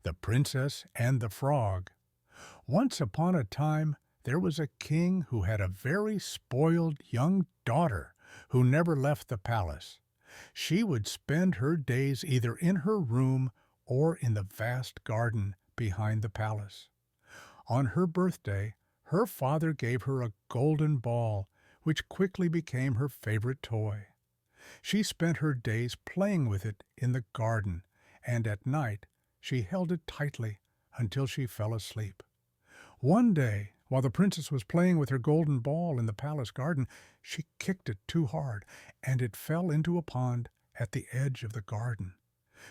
The Princess and the Frog. Once upon a time, there was a king who had a very spoiled young daughter who never left the palace. She would spend her days either in her room or in the vast garden behind the palace. On her birthday, her father gave her a golden ball, which quickly became her favorite toy. She spent her days playing with it in the garden, and at night she held it tightly until she fell asleep. One day, while the princess was playing with her golden ball in the palace garden, she kicked it too hard, and it fell into a pond at the edge of the garden.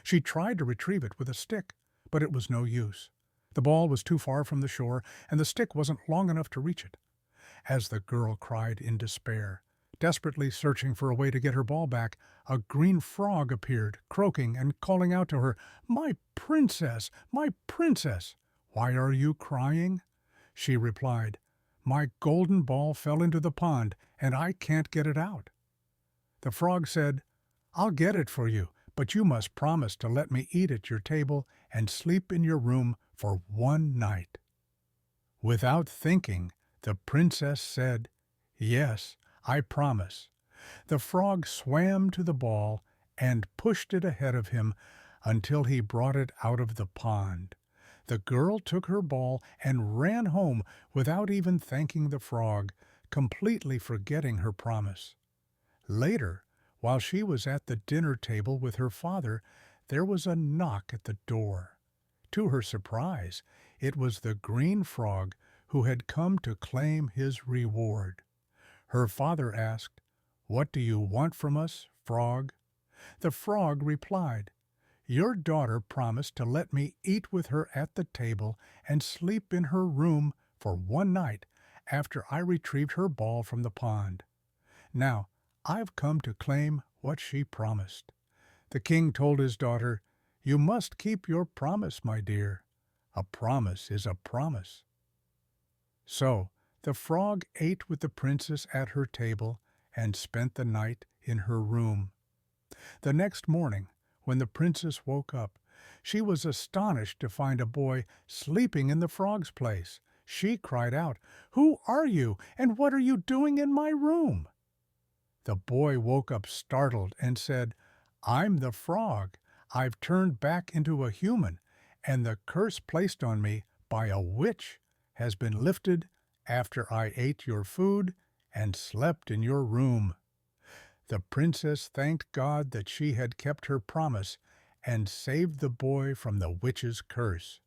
She tried to retrieve it with a stick, but it was no use. The ball was too far from the shore, and the stick wasn't long enough to reach it. As the girl cried in despair, desperately searching for a way to get her ball back, a green frog appeared, croaking and calling out to her, "My princess! My princess! Why are you crying?" She replied, "My golden ball fell into the pond, and I can't get it out." The frog said, "I'll get it for you, but you must promise to let me eat at your table and sleep in your room for one night." Without thinking, the princess said, "Yes, I promise." The frog swam to the ball and pushed it ahead of him until he brought it out of the pond. The girl took her ball and ran home without even thanking the frog, completely forgetting her promise. Later, while she was at the dinner table with her father, there was a knock at the door. To her surprise, it was the green frog who had come to claim his reward. Her father asked, "What do you want from us, frog?" The frog replied, "Your daughter promised to let me eat with her at the table and sleep in her room for one night after I retrieved her ball from the pond. Now, I've come to claim what she promised." The king told his daughter, "You must keep your promise, my dear. A promise is a promise." So the frog ate with the princess at her table and spent the night in her room. The next morning, when the princess woke up, she was astonished to find a boy sleeping in the frog's place. She cried out, "Who are you, and what are you doing in my room?" The boy woke up startled and said, "I'm the frog. I've turned back into a human, and the curse placed on me by a witch has been lifted after I ate your food and slept in your room." The princess thanked God that she had kept her promise and saved the boy from the witch's curse.